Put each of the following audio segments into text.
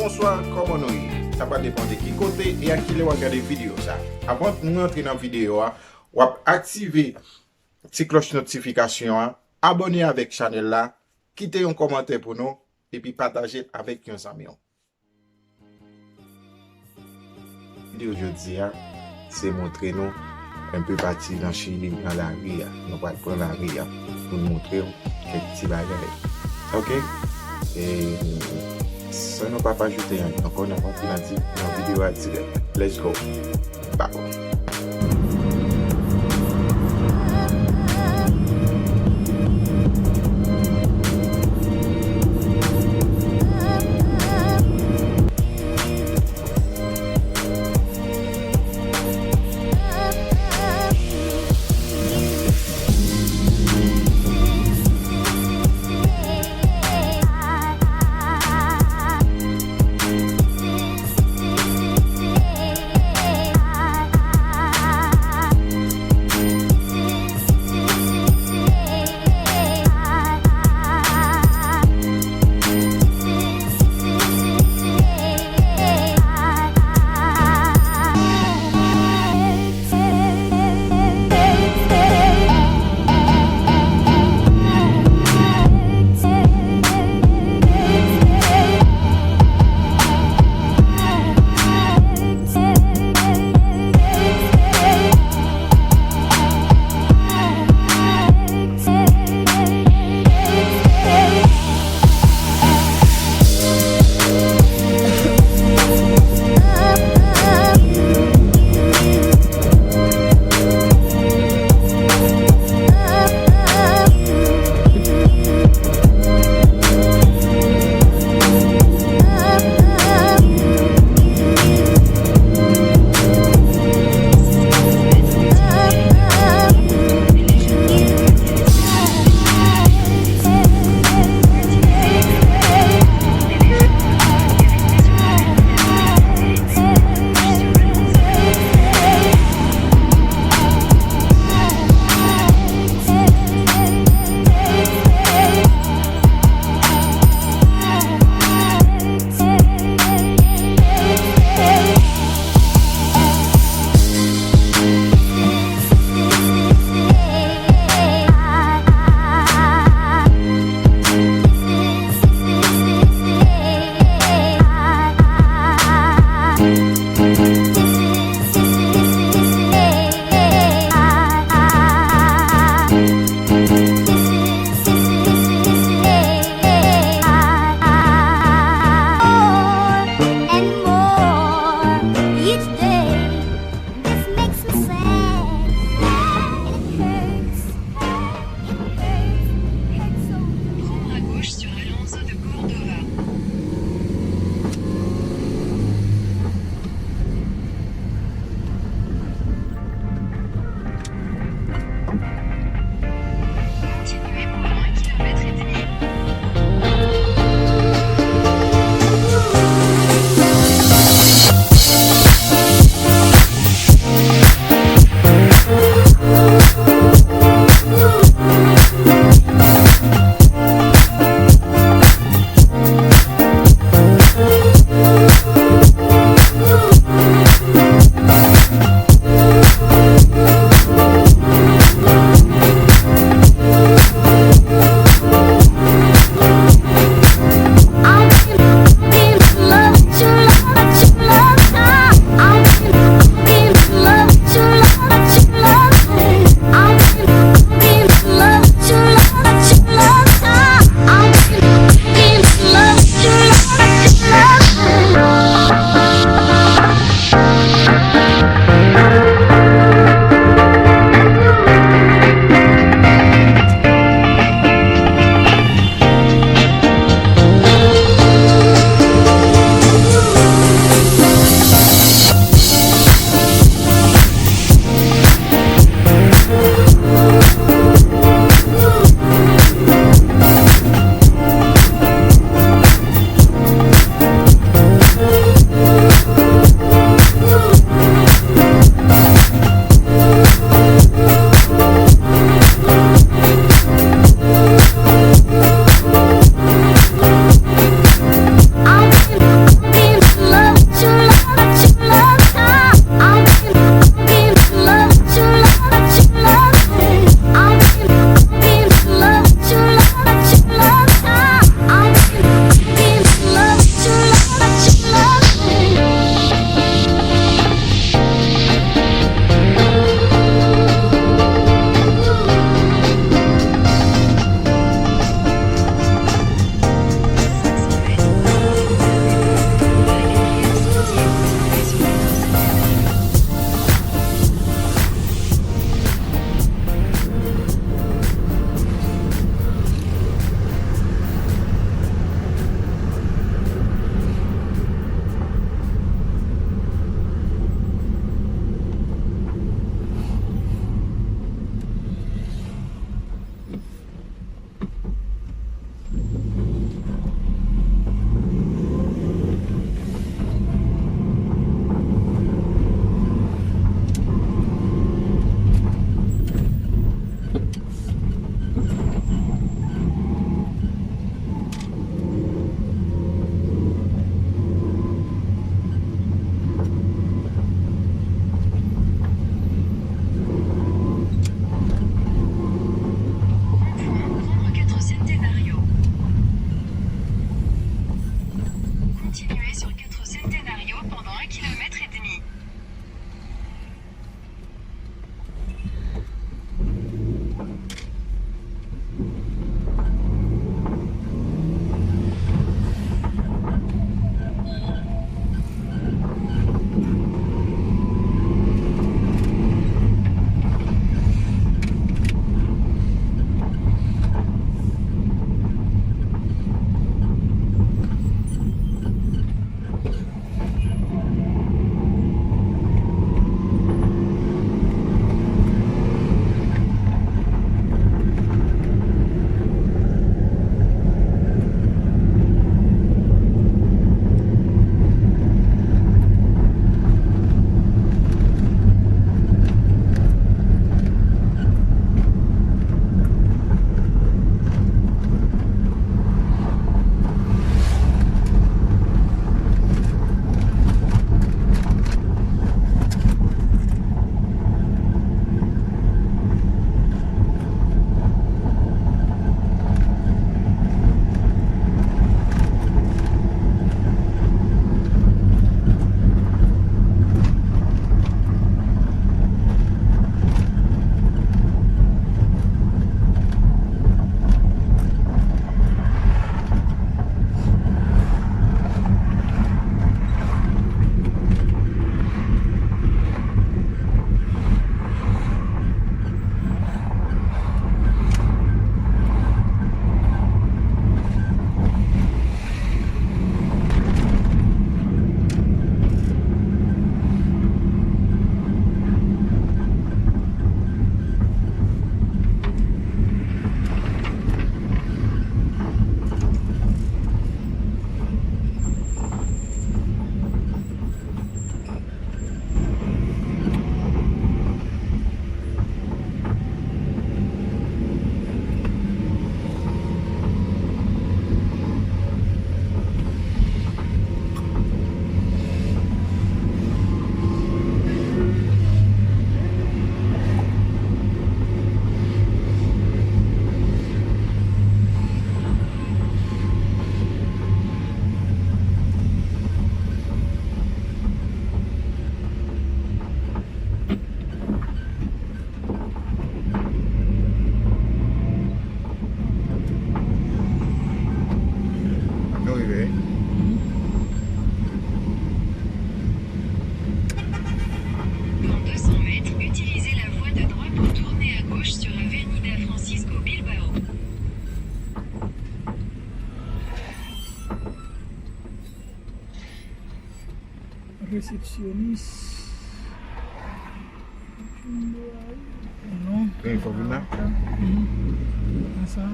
bonsoir, comment nous y? Ça va dépendre de qui côté et à qui les regarder vidéo ça. Avant de nous entrer dans la vidéo, on va activer la cloche notification, abonner avec la chaîne là, quitter un commentaire pour nous et puis partager avec nos amis. Vidéo aujourd'hui, c'est montrer nous un peu parti dans Chili, dans la rue. Nous allons prendre la rue pour nous montrer quelques petits bagages. Ok? Et ça n'a pas ajouté encore une fois dans la vidéo à dire. Let's go. Bye. Réceptionniste. Non. Il faut venir. Ça.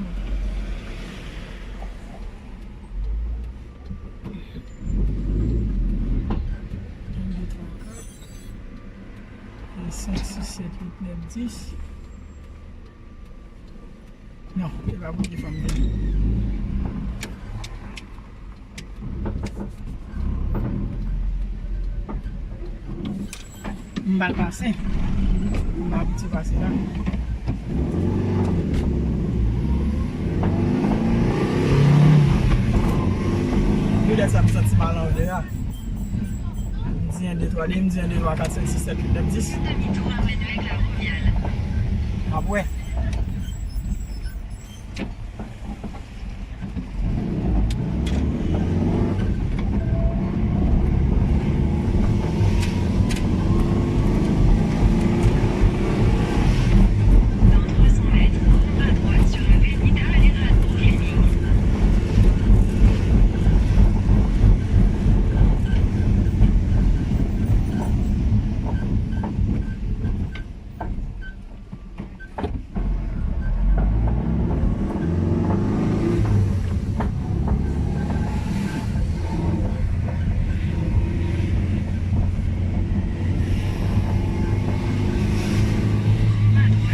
Et 5, 6, 7, 8, 9, 10. Non, il va bouger famille. On va le passer. On va petit passer là. Lui, ça me sent mal en là. Je dis 1, 2, 3, je dis 1, 2, 3, 4, 5, 6, 7, 8, 9, 10. Demi-tour après avec la roviale. Ah ouais. Dans 300 mètres, à droite sur la Vernita à l'Erasmus. À droite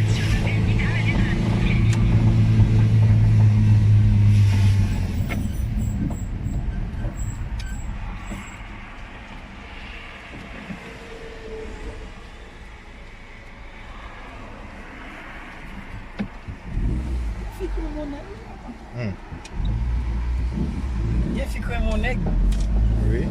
sur la Vernita à l'Erasmus. Il a fait quoi mon aigle? Oui.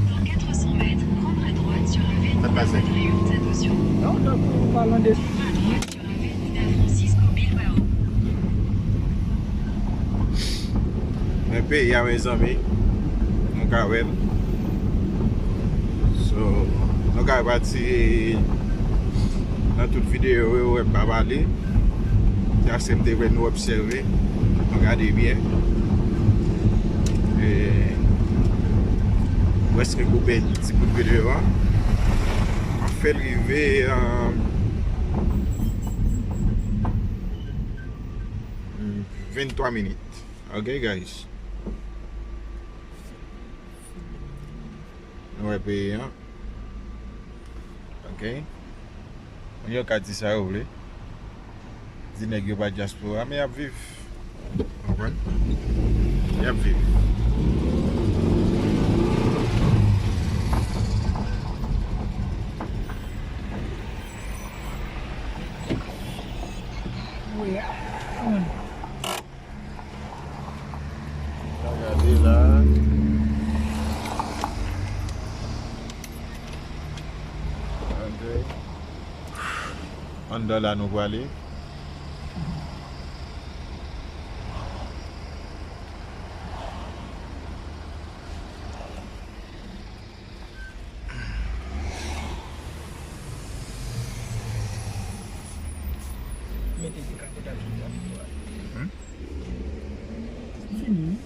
Dans 400 mètres, prendre à droite sur la Ça Vernita passe. Patriots. Attention. Non, donc on parle de... À droite sur la Vernita Francisco Bilbao. Mais Peyi a mes amis. Mon kawel. So, nous avons parti dans toute vidéo où on va parler. C'est assez de nous observer. Regardez bien. Et où est-ce que vous pouvez un petit bout de vidéo? On fait arriver 23 minutes. Ok, guys? Nous allons payer. Ok? On y a qu'à dire ça, vous voulez? Dis nèg yo pas diaspora, mais y a vivre. Comprends? Y a vivre. Oui. Regardez là. On doit là nous aller. Mettez des capotes à tout. Fini.